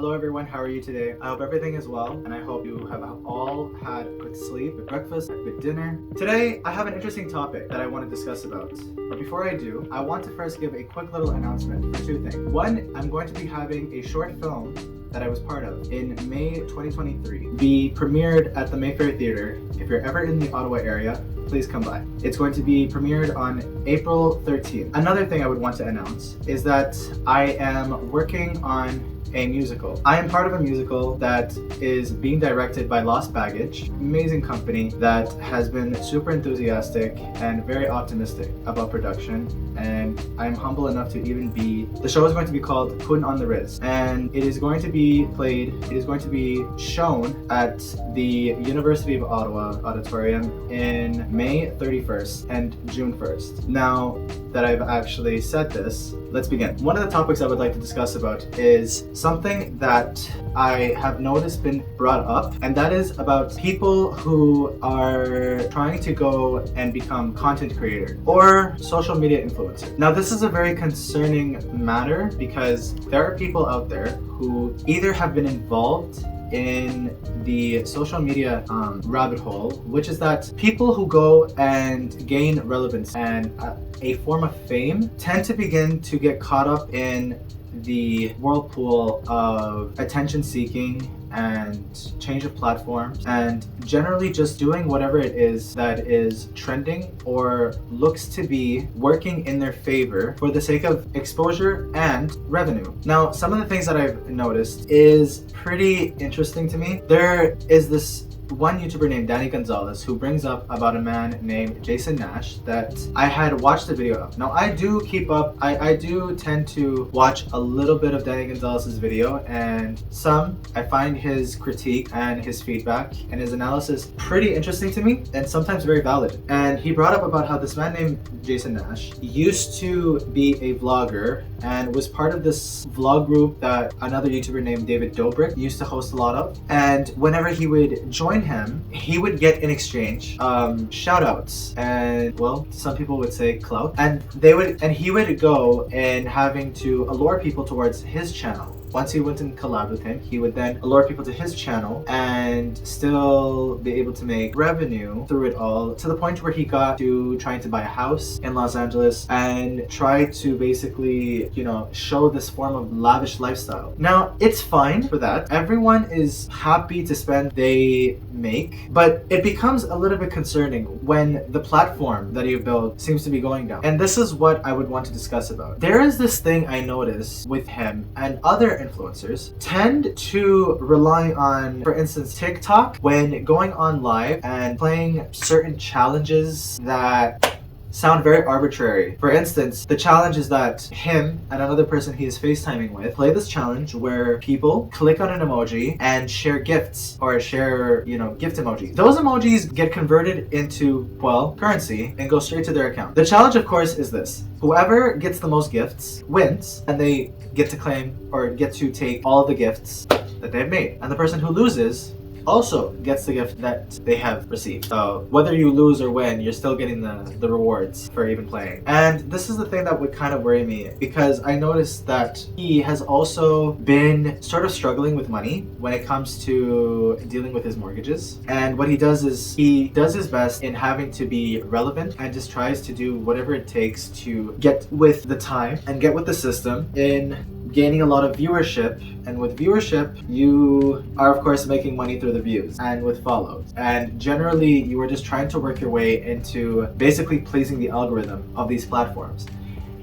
Hello everyone, how are you today? I hope everything is well, and I hope you have all had good sleep, good breakfast, a good dinner. Today, I have an interesting topic that I want to discuss about. But before I do, I want to first give a quick little announcement for two things. One, I'm going to be having a short film that I was part of in May 2023 be premiered at the Mayfair Theatre. If you're ever in the Ottawa area, please come by. It's going to be premiered on April 13th. Another thing I would want to announce is that I am working on a musical. I am part of a musical that is being directed by Lost Baggage, amazing company that has been super enthusiastic and very optimistic about production, and I'm humble enough to even be. The show is going to be called Puttin' on the Riz, and it is going to be shown at the University of Ottawa Auditorium in May 31st and June 1st. Now that I've actually said this, let's begin. One of the topics I would like to discuss about is something that I have noticed been brought up, and that is about people who are trying to go and become content creators or social media influencers. Now, this is a very concerning matter because there are people out there who either have been involved in the social media rabbit hole, which is that people who go and gain relevance and a form of fame tend to begin to get caught up in the whirlpool of attention seeking and change of platforms, and generally just doing whatever it is that is trending or looks to be working in their favor for the sake of exposure and revenue. Now, some of the things that I've noticed is pretty interesting to me. There is this one YouTuber named Danny Gonzalez who brings up about a man named Jason Nash that I had watched a video of. Now, I do keep up, I do tend to watch a little bit of Danny Gonzalez's video, and I find his critique and his feedback and his analysis pretty interesting to me and sometimes very valid. And he brought up about how this man named Jason Nash used to be a vlogger and was part of this vlog group that another YouTuber named David Dobrik used to host a lot of. And whenever he would join him, he would get in exchange shout outs and, well, some people would say clout, and he would go and having to allure people towards his channel. Once he went and collabed with him, he would then allure people to his channel and still be able to make revenue through it all, to the point where he got to trying to buy a house in Los Angeles and try to basically, show this form of lavish lifestyle. Now, it's fine for that. Everyone is happy to spend they make, but it becomes a little bit concerning when the platform that you build seems to be going down. And this is what I would want to discuss about. There is this thing I notice with him and other influencers tend to rely on, for instance, TikTok, when going on live and playing certain challenges that sound very arbitrary. For instance, the challenge is that him and another person he is FaceTiming with play this challenge where people click on an emoji and share gifts or share, gift emojis. Those emojis get converted into, currency and go straight to their account. The challenge, of course, is this. Whoever gets the most gifts wins, and they get to claim or get to take all the gifts that they've made. And the person who loses also gets the gift that they have received. So whether you lose or win, you're still getting the rewards for even playing. And this is the thing that would kind of worry me, because I noticed that he has also been sort of struggling with money when it comes to dealing with his mortgages. And what he does is he does his best in having to be relevant and just tries to do whatever it takes to get with the time and get with the system in gaining a lot of viewership. And with viewership, you are of course making money through the views and with follows. And generally, you are just trying to work your way into basically pleasing the algorithm of these platforms.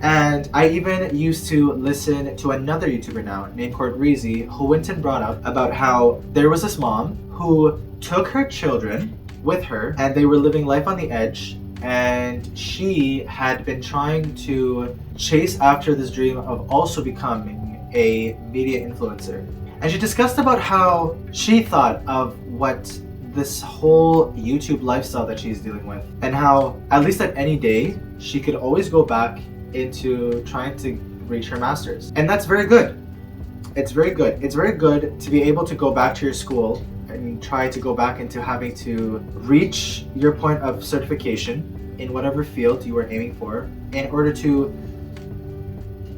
And I even used to listen to another YouTuber now named Court Reezy, who went and brought up about how there was this mom who took her children with her and they were living life on the edge, and she had been trying to chase after this dream of also becoming a media influencer. And she discussed about how she thought of what this whole YouTube lifestyle that she's dealing with, and how at least at any day she could always go back into trying to reach her master's. And that's very good. It's very good. It's very good to be able to go back to your school and try to go back into having to reach your point of certification in whatever field you are aiming for in order to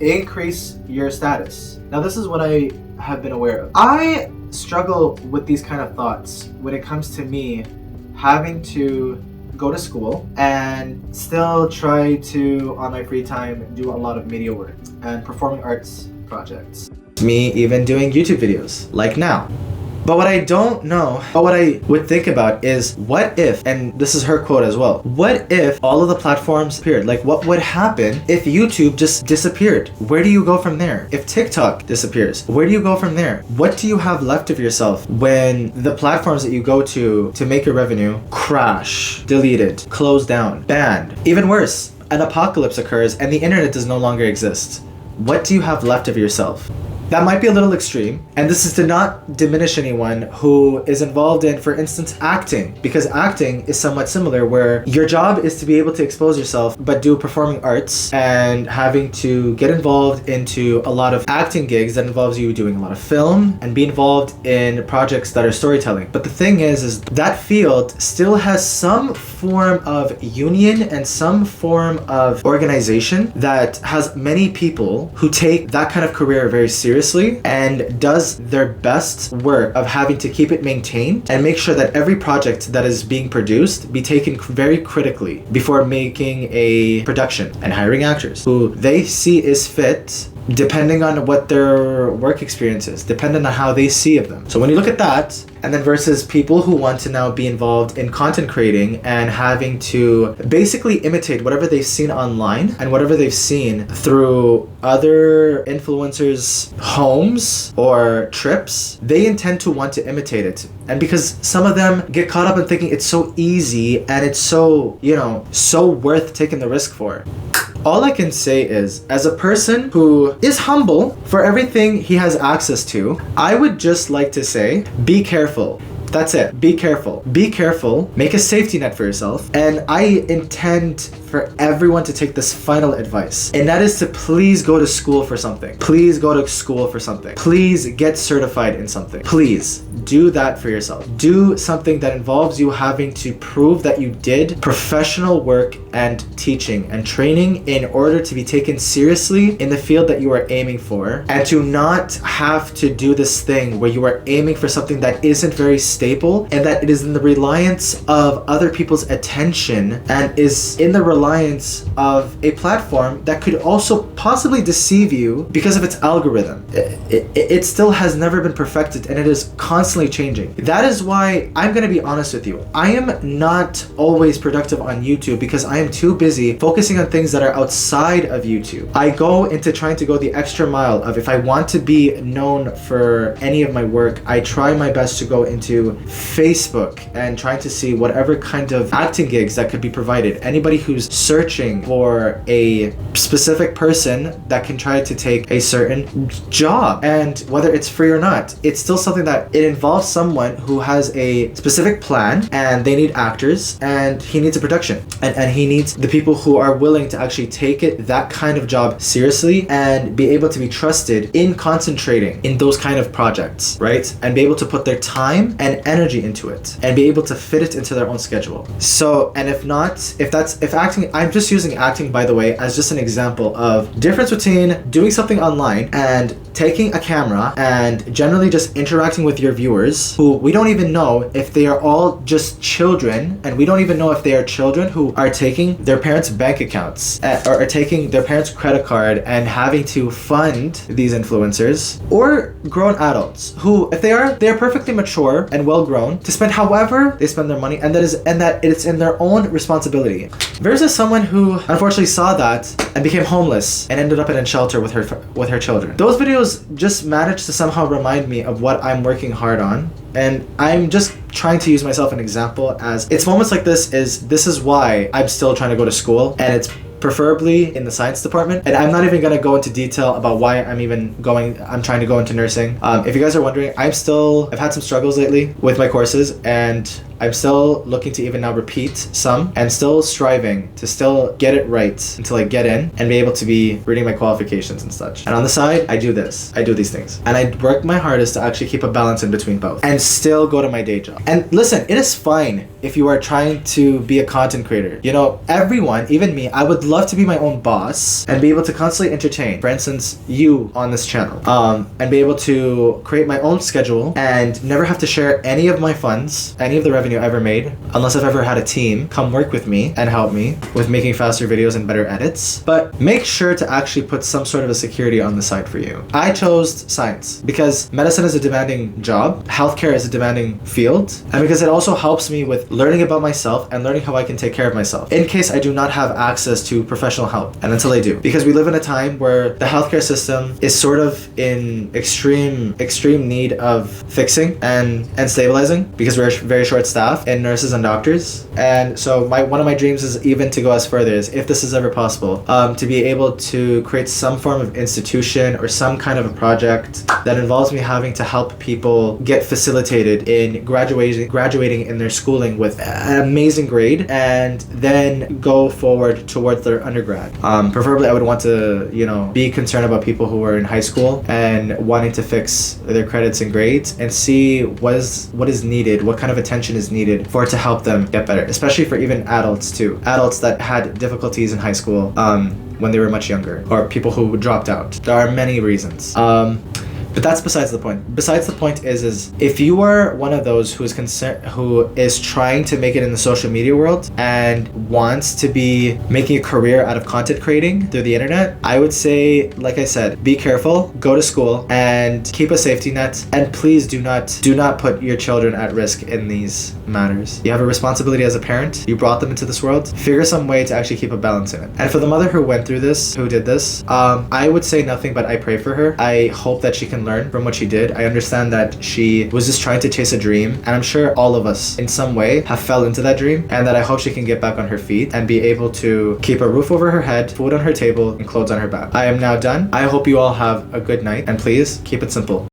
increase your status. Now, this is what I have been aware of. I struggle with these kind of thoughts when it comes to me having to go to school and still try to, on my free time, do a lot of media work and performing arts projects. Me even doing YouTube videos, like now. But what I don't know, but what I would think about is, what if, and this is her quote as well, what if all of the platforms appeared? Like, what would happen if YouTube just disappeared? Where do you go from there? If TikTok disappears, where do you go from there? What do you have left of yourself when the platforms that you go to make your revenue crash, deleted, closed down, banned? Even worse, an apocalypse occurs and the internet does no longer exist. What do you have left of yourself? That might be a little extreme, and this is to not diminish anyone who is involved in, for instance, acting, because acting is somewhat similar, where your job is to be able to expose yourself but do performing arts and having to get involved into a lot of acting gigs that involves you doing a lot of film and be involved in projects that are storytelling. But the thing is that field still has some form of union and some form of organization that has many people who take that kind of career very seriously and does their best work of having to keep it maintained and make sure that every project that is being produced be taken very critically before making a production and hiring actors who they see is fit depending on what their work experience is, depending on how they see of them. So when you look at that, and then versus people who want to now be involved in content creating and having to basically imitate whatever they've seen online and whatever they've seen through other influencers' homes or trips, they intend to want to imitate it. And because some of them get caught up in thinking it's so easy and it's so, so worth taking the risk for. All I can say is, as a person who is humble for everything he has access to, I would just like to say, be careful. That's it. Be careful. Be careful. Make a safety net for yourself. And I intend for everyone to take this final advice. And that is to please go to school for something. Please go to school for something. Please get certified in something. Please do that for yourself. Do something that involves you having to prove that you did professional work and teaching and training in order to be taken seriously in the field that you are aiming for, and to not have to do this thing where you are aiming for something that isn't very stable and that it is in the reliance of other people's attention and is in the reliance of a platform that could also possibly deceive you because of its algorithm. It still has never been perfected and it is constantly changing. That is why I'm going to be honest with you. I am not always productive on YouTube because I am too busy focusing on things that are outside of YouTube. I go into trying to go the extra mile of, if I want to be known for any of my work, I try my best to go into Facebook and trying to see whatever kind of acting gigs that could be provided. Anybody who's searching for a specific person that can try to take a certain job, and whether it's free or not, it's still something that it involves someone who has a specific plan and they need actors and he needs a production and he needs the people who are willing to actually take that kind of job seriously and be able to be trusted in concentrating in those kind of projects, right? And be able to put their time and energy into it and be able to fit it into their own schedule. So, and if acting, I'm just using acting, by the way, as just an example of difference between doing something online and taking a camera and generally just interacting with your viewers who we don't even know if they are all just children, and we don't even know if they are children who are taking their parents' bank accounts or are taking their parents' credit card and having to fund these influencers, or grown adults who, if they're perfectly mature and well grown to spend however they spend their money, and that it's in their own responsibility, versus someone who unfortunately saw that and became homeless and ended up in a shelter with her children. Those videos just managed to somehow remind me of what I'm working hard on, and I'm just trying to use myself an example, as it's moments like this is why I'm still trying to go to school, and it's preferably in the science department. And I'm not even going to go into detail about why I'm trying to go into nursing. If you guys are wondering, I've had some struggles lately with my courses, and I'm still looking to even now repeat some and still striving to still get it right until I get in and be able to be reading my qualifications and such. And on the side, I do these things. And I work my hardest to actually keep a balance in between both and still go to my day job. And listen, it is fine if you are trying to be a content creator. You know, everyone, even me, I would love to be my own boss and be able to constantly entertain, for instance, you on this channel, and be able to create my own schedule and never have to share any of my funds, any of the revenue I ever made, unless I've ever had a team come work with me and help me with making faster videos and better edits. But make sure to actually put some sort of a security on the side for you. I chose science because medicine is a demanding job, healthcare is a demanding field, and because it also helps me with learning about myself and learning how I can take care of myself in case I do not have access to professional help, and until I do. Because we live in a time where the healthcare system is sort of in extreme need of fixing and stabilizing because we're very short staffed in nurses and doctors. And so one of my dreams is even to go as further as, if this is ever possible, to be able to create some form of institution or some kind of a project that involves me having to help people get facilitated in graduating in their schooling with an amazing grade and then go forward towards their undergrad. Preferably I would want to, you know, be concerned about people who are in high school and wanting to fix their credits and grades and see what is needed, what kind of attention is needed for it to help them get better, especially for even adults too. Adults that had difficulties in high school when they were much younger, or people who dropped out. There are many reasons. But that's besides the point. Besides the point is if you are one of those who is trying to make it in the social media world and wants to be making a career out of content creating through the internet, I would say, like I said, be careful, go to school, and keep a safety net. And please do not put your children at risk in these matters. You have a responsibility as a parent. You brought them into this world. Figure some way to actually keep a balance in it. And for the mother who did this, I would say nothing but I pray for her. I hope that she can learn from what she did. I understand that she was just trying to chase a dream, and I'm sure all of us in some way have fell into that dream, and that I hope she can get back on her feet and be able to keep a roof over her head, food on her table, and clothes on her back. I am now done. I hope you all have a good night, and please keep it simple.